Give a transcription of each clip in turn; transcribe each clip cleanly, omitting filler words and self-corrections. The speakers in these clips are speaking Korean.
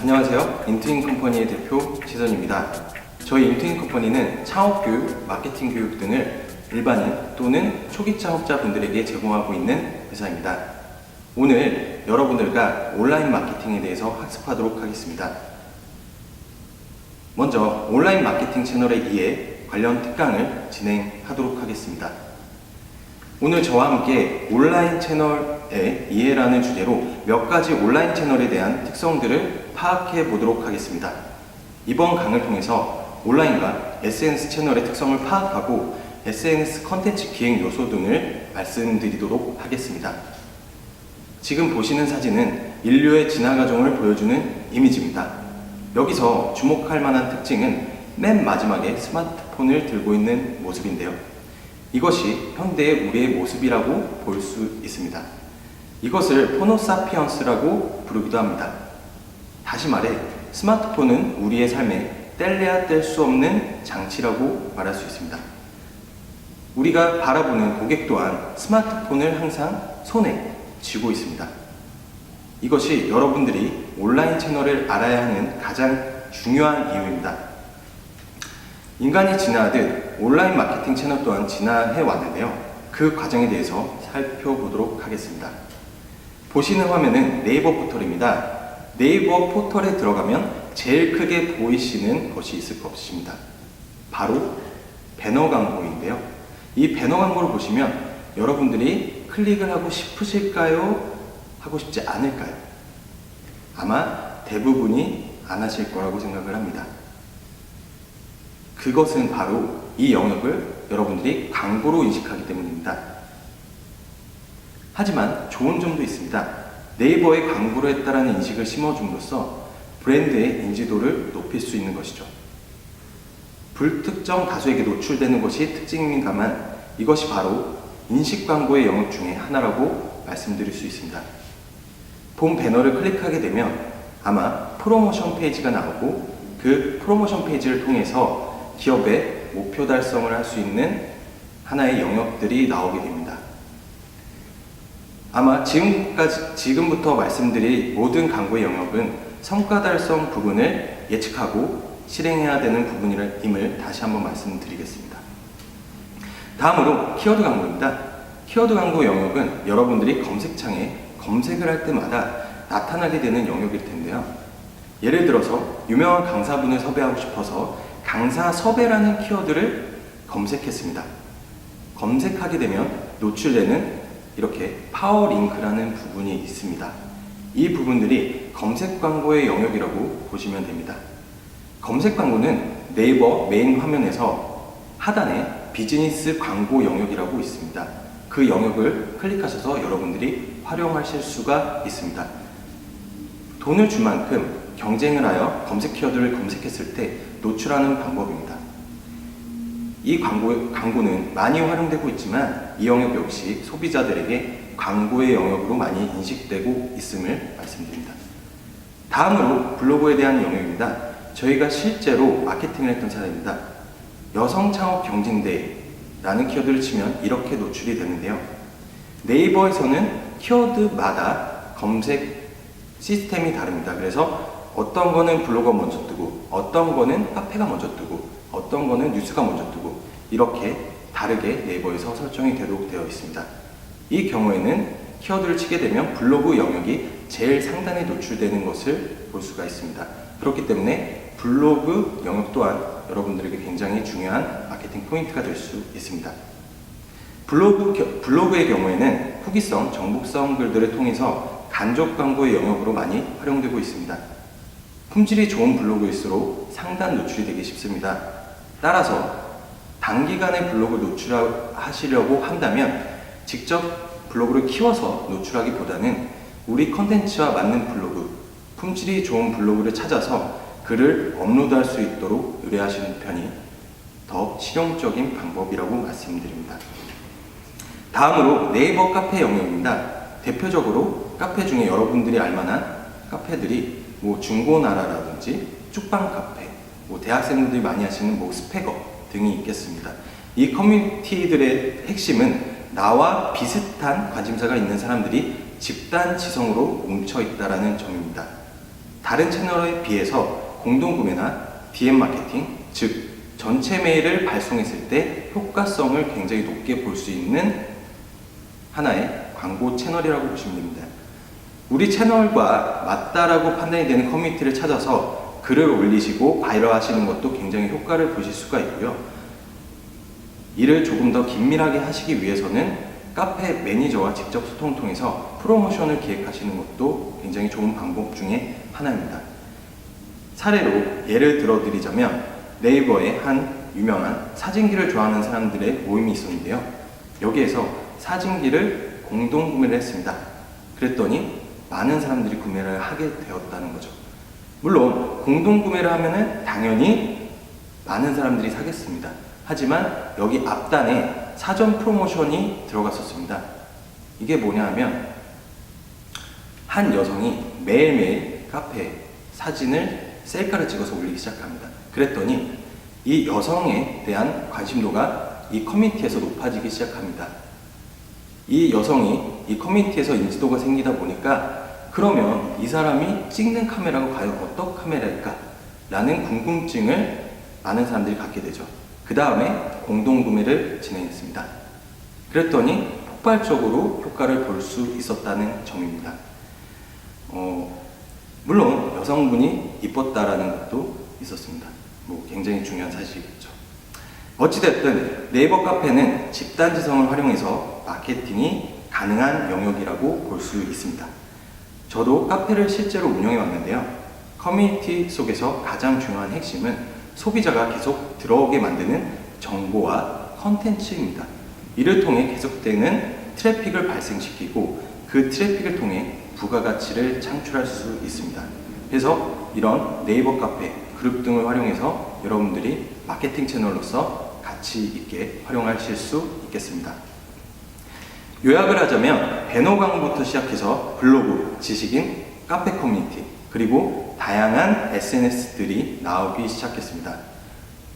안녕하세요. 인투인컴퍼니의 대표 지선입니다. 저희 인투인컴퍼니는 창업교육, 마케팅 교육 등을 일반인 또는 초기 창업자분들에게 제공하고 있는 회사입니다. 오늘 여러분들과 온라인 마케팅에 대해서 학습하도록 하겠습니다. 먼저 온라인 마케팅 채널의 이해 관련 특강을 진행하도록 하겠습니다. 오늘 저와 함께 온라인 채널의 이해라는 주제로 몇 가지 온라인 채널에 대한 특성들을 파악해 보도록 하겠습니다. 이번 강을 통해서 온라인과 SNS 채널의 특성을 파악하고 SNS 컨텐츠 기획 요소 등을 말씀드리도록 하겠습니다. 지금 보시는 사진은 인류의 진화 과정을 보여주는 이미지입니다. 여기서 주목할 만한 특징은 맨 마지막에 스마트폰을 들고 있는 모습인데요. 이것이 현대의 우리의 모습이라고 볼 수 있습니다. 이것을 포노사피언스라고 부르기도 합니다. 다시 말해 스마트폰은 우리의 삶에 뗄래야 뗄 수 없는 장치라고 말할 수 있습니다. 우리가 바라보는 고객 또한 스마트폰을 항상 손에 쥐고 있습니다. 이것이 여러분들이 온라인 채널을 알아야 하는 가장 중요한 이유입니다. 인간이 진화하듯 온라인 마케팅 채널 또한 진화해 왔는데요. 그 과정에 대해서 살펴보도록 하겠습니다. 보시는 화면은 네이버 포털입니다. 네이버 포털에 들어가면 제일 크게 보이시는 것이 있을 것입니다. 바로 배너 광고인데요. 이 배너 광고를 보시면 여러분들이 클릭을 하고 싶으실까요? 하고 싶지 않을까요? 아마 대부분이 안 하실 거라고 생각을 합니다. 그것은 바로 이 영역을 여러분들이 광고로 인식하기 때문입니다. 하지만 좋은 점도 있습니다. 네이버에 광고를 했다라는 인식을 심어줌으로써 브랜드의 인지도를 높일 수 있는 것이죠. 불특정 다수에게 노출되는 것이 특징입니다만 이것이 바로 인식 광고의 영역 중에 하나라고 말씀드릴 수 있습니다. 본 배너를 클릭하게 되면 아마 프로모션 페이지가 나오고 그 프로모션 페이지를 통해서 기업의 목표 달성을 할 수 있는 하나의 영역들이 나오게 됩니다. 아마 지금부터 말씀드릴 모든 광고의 영역은 성과 달성 부분을 예측하고 실행해야 되는 부분임을 다시 한번 말씀드리겠습니다. 다음으로 키워드 광고입니다. 키워드 광고 영역은 여러분들이 검색창에 검색을 할 때마다 나타나게 되는 영역일 텐데요. 예를 들어서 유명한 강사분을 섭외하고 싶어서 강사 섭외라는 키워드를 검색했습니다. 검색하게 되면 노출되는 이렇게 파워링크라는 부분이 있습니다. 이 부분들이 검색 광고의 영역이라고 보시면 됩니다. 검색 광고는 네이버 메인 화면에서 하단에 비즈니스 광고 영역이라고 있습니다. 그 영역을 클릭하셔서 여러분들이 활용하실 수가 있습니다. 돈을 준 만큼 경쟁을 하여 검색 키워드를 검색했을 때 노출하는 방법입니다. 이 광고는 많이 활용되고 있지만 이 영역 역시 소비자들에게 광고의 영역으로 많이 인식되고 있음을 말씀드립니다. 다음으로 블로그에 대한 영역입니다. 저희가 실제로 마케팅을 했던 사례입니다. 여성 창업 경진대회라는 키워드를 치면 이렇게 노출이 되는데요. 네이버에서는 키워드마다 검색 시스템이 다릅니다. 그래서 어떤 거는 블로그가 먼저 뜨고 어떤 거는 카페가 먼저 뜨고 어떤 거는 뉴스가 먼저 뜨고 이렇게 다르게 네이버에서 설정이 되도록 되어 있습니다. 이 경우에는 키워드를 치게 되면 블로그 영역이 제일 상단에 노출되는 것을 볼 수가 있습니다. 그렇기 때문에 블로그 영역 또한 여러분들에게 굉장히 중요한 마케팅 포인트가 될 수 있습니다. 블로그의 경우에는 후기성, 정보성 글들을 통해서 간접 광고의 영역으로 많이 활용되고 있습니다. 품질이 좋은 블로그일수록 상단 노출이 되기 쉽습니다. 따라서 단기간에 블로그를 노출하시려고 한다면 직접 블로그를 키워서 노출하기보다는 우리 컨텐츠와 맞는 블로그, 품질이 좋은 블로그를 찾아서 글을 업로드할 수 있도록 의뢰하시는 편이 더 실용적인 방법이라고 말씀드립니다. 다음으로 네이버 카페 영역입니다. 대표적으로 카페 중에 여러분들이 알만한 카페들이 중고나라라든지 쭉방 카페, 대학생들이 많이 하시는 스펙업 등이 있겠습니다. 이 커뮤니티들의 핵심은 나와 비슷한 관심사가 있는 사람들이 집단 지성으로 뭉쳐 있다라는 점입니다. 다른 채널에 비해서 공동구매나 DM 마케팅, 즉 전체 메일을 발송했을 때 효과성을 굉장히 높게 볼 수 있는 하나의 광고 채널이라고 보시면 됩니다. 우리 채널과 맞다라고 판단이 되는 커뮤니티를 찾아서 글을 올리시고 바이럴 하시는 것도 굉장히 효과를 보실 수가 있고요. 이를 조금 더 긴밀하게 하시기 위해서는 카페 매니저와 직접 소통을 통해서 프로모션을 기획하시는 것도 굉장히 좋은 방법 중에 하나입니다. 사례로 예를 들어 드리자면 네이버에 한 유명한 사진기를 좋아하는 사람들의 모임이 있었는데요. 여기에서 사진기를 공동 구매를 했습니다. 그랬더니 많은 사람들이 구매를 하게 되었다는 거죠. 물론 공동 구매를 하면은 당연히 많은 사람들이 사겠습니다. 하지만 여기 앞단에 사전 프로모션이 들어갔었습니다. 이게 뭐냐 하면 한 여성이 매일매일 카페에 사진을 셀카를 찍어서 올리기 시작합니다. 그랬더니 이 여성에 대한 관심도가 이 커뮤니티에서 높아지기 시작합니다. 이 여성이 이 커뮤니티에서 인지도가 생기다 보니까 그러면 이 사람이 찍는 카메라가 과연 어떤 카메라일까? 라는 궁금증을 많은 사람들이 갖게 되죠. 그 다음에 공동구매를 진행했습니다. 그랬더니 폭발적으로 효과를 볼 수 있었다는 점입니다. 물론 여성분이 이뻤다라는 것도 있었습니다. 굉장히 중요한 사실이겠죠. 어찌됐든 네이버 카페는 집단지성을 활용해서 마케팅이 가능한 영역이라고 볼 수 있습니다. 저도 카페를 실제로 운영해 왔는데요. 커뮤니티 속에서 가장 중요한 핵심은 소비자가 계속 들어오게 만드는 정보와 컨텐츠입니다. 이를 통해 계속되는 트래픽을 발생시키고 그 트래픽을 통해 부가가치를 창출할 수 있습니다. 그래서 이런 네이버 카페, 그룹 등을 활용해서 여러분들이 마케팅 채널로서 가치 있게 활용하실 수 있겠습니다. 요약을 하자면 배너 광고부터 시작해서 블로그, 지식인, 카페 커뮤니티, 그리고 다양한 SNS들이 나오기 시작했습니다.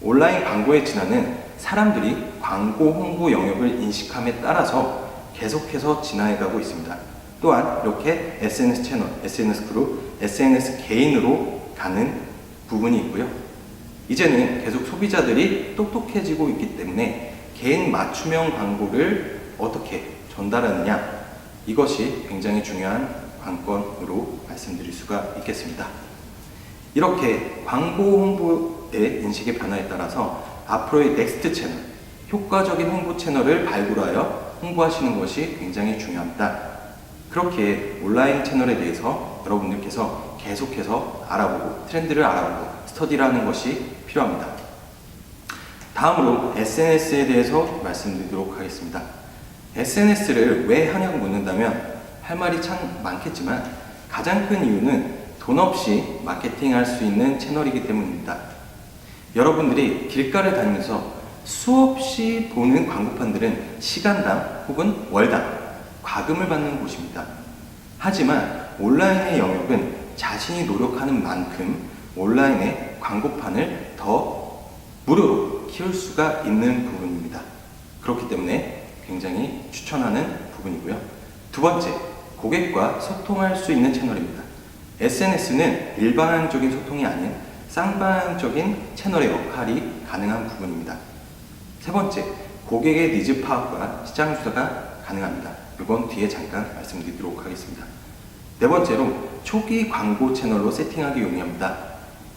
온라인 광고의 진화는 사람들이 광고 홍보 영역을 인식함에 따라서 계속해서 진화해가고 있습니다. 또한 이렇게 SNS 채널, SNS 그룹, SNS 개인으로 가는 부분이 있고요. 이제는 계속 소비자들이 똑똑해지고 있기 때문에 개인 맞춤형 광고를 어떻게 전달하느냐, 이것이 굉장히 중요한 관건으로 말씀드릴 수가 있겠습니다. 이렇게 광고 홍보의 인식의 변화에 따라서 앞으로의 넥스트 채널, 효과적인 홍보 채널을 발굴하여 홍보하시는 것이 굉장히 중요합니다. 그렇게 온라인 채널에 대해서 여러분들께서 계속해서 알아보고 트렌드를 알아보고 스터디를 하는 것이 필요합니다. 다음으로 SNS에 대해서 말씀드리도록 하겠습니다. SNS를 왜 하냐고 묻는다면 할 말이 참 많겠지만 가장 큰 이유는 돈 없이 마케팅할 수 있는 채널이기 때문입니다. 여러분들이 길가를 다니면서 수없이 보는 광고판들은 시간당 혹은 월당 과금을 받는 곳입니다. 하지만 온라인의 영역은 자신이 노력하는 만큼 온라인의 광고판을 더 무료로 키울 수가 있는 부분입니다. 그렇기 때문에 굉장히 추천하는 부분이고요. 두 번째, 고객과 소통할 수 있는 채널입니다. SNS는 일반적인 소통이 아닌 쌍방향적인 채널의 역할이 가능한 부분입니다. 세 번째, 고객의 니즈 파악과 시장 조사가 가능합니다. 이건 뒤에 잠깐 말씀드리도록 하겠습니다. 네 번째로, 초기 광고 채널로 세팅하기 용이합니다.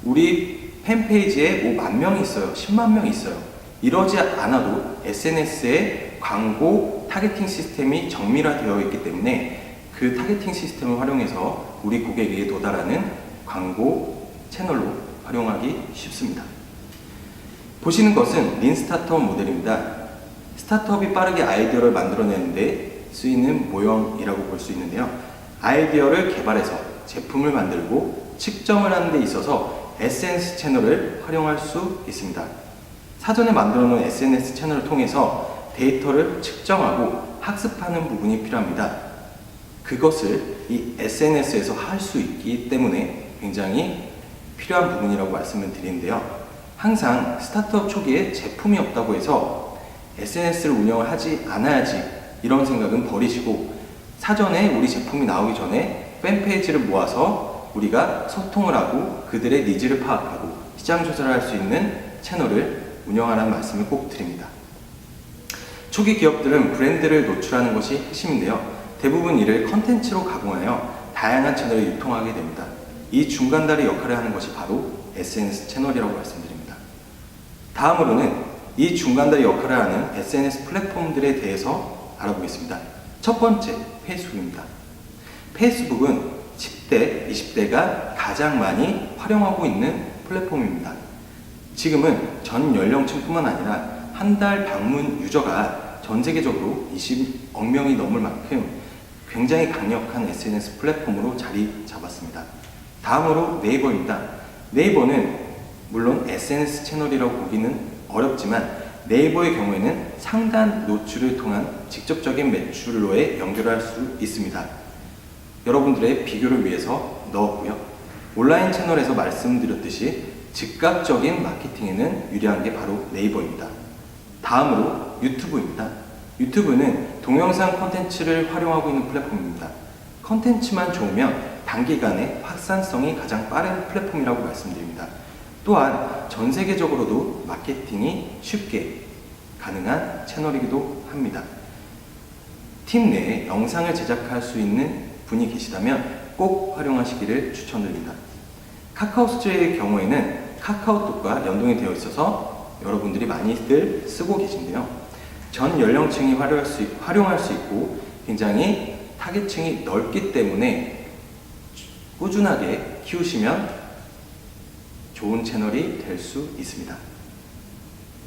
우리 팬페이지에 10,000명이 있어요. 10만 명이 있어요. 이러지 않아도 SNS에 광고 타겟팅 시스템이 정밀화되어 있기 때문에 그 타겟팅 시스템을 활용해서 우리 고객에게 도달하는 광고 채널로 활용하기 쉽습니다. 보시는 것은 린 스타트업 모델입니다. 스타트업이 빠르게 아이디어를 만들어내는데 쓰이는 모형이라고 볼 수 있는데요. 아이디어를 개발해서 제품을 만들고 측정을 하는 데 있어서 SNS 채널을 활용할 수 있습니다. 사전에 만들어 놓은 SNS 채널을 통해서 데이터를 측정하고 학습하는 부분이 필요합니다. 그것을 이 SNS에서 할 수 있기 때문에 굉장히 필요한 부분이라고 말씀을 드리는데요. 항상 스타트업 초기에 제품이 없다고 해서 SNS를 운영을 하지 않아야지 이런 생각은 버리시고 사전에 우리 제품이 나오기 전에 팬페이지를 모아서 우리가 소통을 하고 그들의 니즈를 파악하고 시장 조사를 할 수 있는 채널을 운영하라는 말씀을 꼭 드립니다. 초기 기업들은 브랜드를 노출하는 것이 핵심인데요. 대부분 이를 컨텐츠로 가공하여 다양한 채널에 유통하게 됩니다. 이 중간다리 역할을 하는 것이 바로 SNS 채널이라고 말씀드립니다. 다음으로는 이 중간다리 역할을 하는 SNS 플랫폼들에 대해서 알아보겠습니다. 첫 번째, 페이스북입니다. 페이스북은 10대, 20대가 가장 많이 활용하고 있는 플랫폼입니다. 지금은 전 연령층뿐만 아니라 한 달 방문 유저가 전 세계적으로 20억 명이 넘을 만큼 굉장히 강력한 SNS 플랫폼으로 자리 잡았습니다. 다음으로 네이버입니다. 네이버는 물론 SNS 채널이라고 보기는 어렵지만 네이버의 경우에는 상단 노출을 통한 직접적인 매출로에 연결할 수 있습니다. 여러분들의 비교를 위해서 넣었고요. 온라인 채널에서 말씀드렸듯이 즉각적인 마케팅에는 유리한 게 바로 네이버입니다. 다음으로 유튜브입니다. 유튜브는 동영상 콘텐츠를 활용하고 있는 플랫폼입니다. 콘텐츠만 좋으면 단기간에 확산성이 가장 빠른 플랫폼이라고 말씀드립니다. 또한 전 세계적으로도 마케팅이 쉽게 가능한 채널이기도 합니다. 팀 내에 영상을 제작할 수 있는 분이 계시다면 꼭 활용하시기를 추천드립니다. 카카오스트의 경우에는 카카오톡과 연동이 되어 있어서 여러분들이 많이들 쓰고 계신데요. 전 연령층이 활용할 수 있고 굉장히 타겟층이 넓기 때문에 꾸준하게 키우시면 좋은 채널이 될 수 있습니다.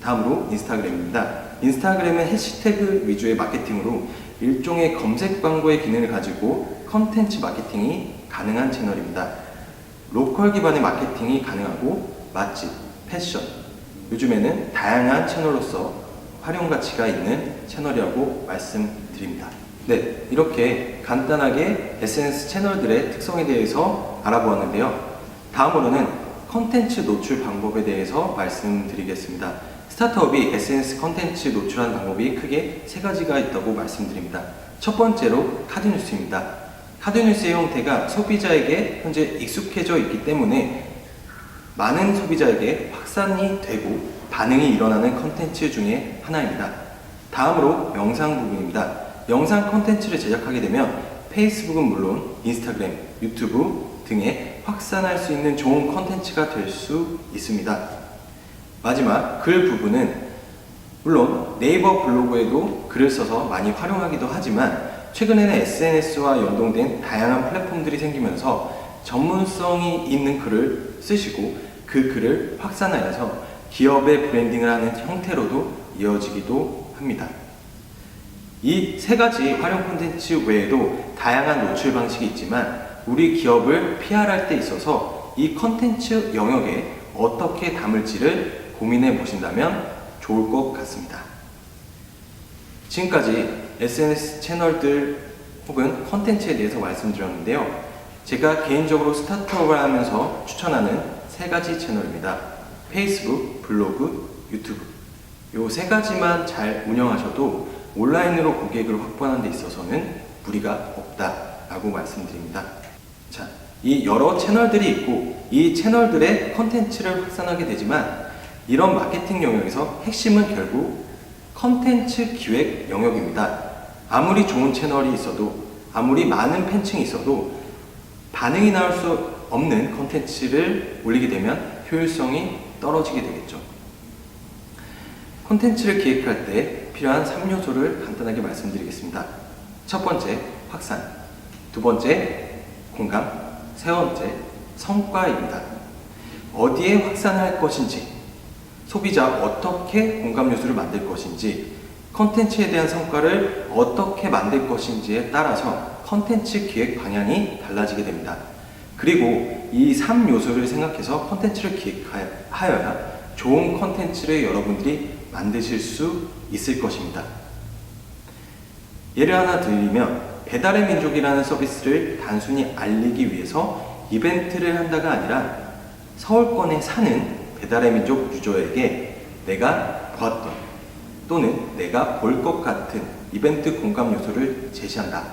다음으로 인스타그램입니다. 인스타그램은 해시태그 위주의 마케팅으로 일종의 검색 광고의 기능을 가지고 컨텐츠 마케팅이 가능한 채널입니다. 로컬 기반의 마케팅이 가능하고 맛집, 패션, 요즘에는 다양한 채널로서 활용 가치가 있는 채널이라고 말씀드립니다. 네, 이렇게 간단하게 SNS 채널들의 특성에 대해서 알아보았는데요. 다음으로는 컨텐츠 노출 방법에 대해서 말씀드리겠습니다. 스타트업이 SNS 컨텐츠 노출하는 방법이 크게 세 가지가 있다고 말씀드립니다. 첫 번째로 카드뉴스입니다. 카드뉴스의 형태가 소비자에게 현재 익숙해져 있기 때문에 많은 소비자에게 확산이 되고 반응이 일어나는 컨텐츠 중에 하나입니다. 다음으로 영상 부분입니다. 영상 컨텐츠를 제작하게 되면 페이스북은 물론 인스타그램, 유튜브 등에 확산할 수 있는 좋은 컨텐츠가 될 수 있습니다. 마지막 글 부분은 물론 네이버 블로그에도 글을 써서 많이 활용하기도 하지만 최근에는 SNS와 연동된 다양한 플랫폼들이 생기면서 전문성이 있는 글을 쓰시고 그 글을 확산하여서 기업의 브랜딩을 하는 형태로도 이어지기도 합니다. 이 세 가지 활용 콘텐츠 외에도 다양한 노출 방식이 있지만 우리 기업을 PR할 때 있어서 이 콘텐츠 영역에 어떻게 담을지를 고민해 보신다면 좋을 것 같습니다. 지금까지 SNS 채널들 혹은 콘텐츠에 대해서 말씀드렸는데요. 제가 개인적으로 스타트업을 하면서 추천하는 세 가지 채널입니다. 페이스북, 블로그, 유튜브. 이 세 가지만 잘 운영하셔도 온라인으로 고객을 확보하는 데 있어서는 무리가 없다라고 말씀드립니다. 자, 이 여러 채널들이 있고 이 채널들의 컨텐츠를 확산하게 되지만 이런 마케팅 영역에서 핵심은 결국 컨텐츠 기획 영역입니다. 아무리 좋은 채널이 있어도 아무리 많은 팬층이 있어도 반응이 나올 수 없는 컨텐츠를 올리게 되면 효율성이 떨어지게 되겠죠. 콘텐츠를 기획할 때 필요한 3요소를 간단하게 말씀드리겠습니다. 첫 번째, 확산. 두 번째, 공감. 세 번째, 성과입니다. 어디에 확산할 것인지, 소비자 어떻게 공감 요소를 만들 것인지, 컨텐츠에 대한 성과를 어떻게 만들 것인지에 따라서 컨텐츠 기획 방향이 달라지게 됩니다. 그리고 이 3요소를 생각해서 컨텐츠를 기획하여야 좋은 컨텐츠를 여러분들이 만드실 수 있을 것입니다. 예를 하나 드리면 배달의 민족이라는 서비스를 단순히 알리기 위해서 이벤트를 한다가 아니라 서울권에 사는 배달의 민족 유저에게 내가 보았던 또는 내가 볼 것 같은 이벤트 공감 요소를 제시한다.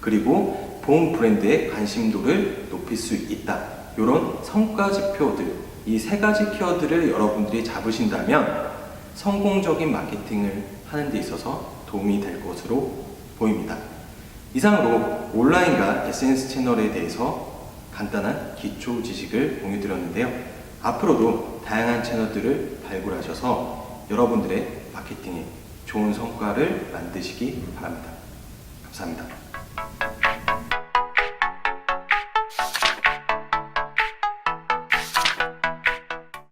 그리고 본 브랜드의 관심도를 높일 수 있다. 이런 성과 지표들, 이 세 가지 키워드를 여러분들이 잡으신다면 성공적인 마케팅을 하는 데 있어서 도움이 될 것으로 보입니다. 이상으로 온라인과 SNS 채널에 대해서 간단한 기초 지식을 공유드렸는데요. 앞으로도 다양한 채널들을 발굴하셔서 여러분들의 마케팅에 좋은 성과를 만드시기 바랍니다. 감사합니다.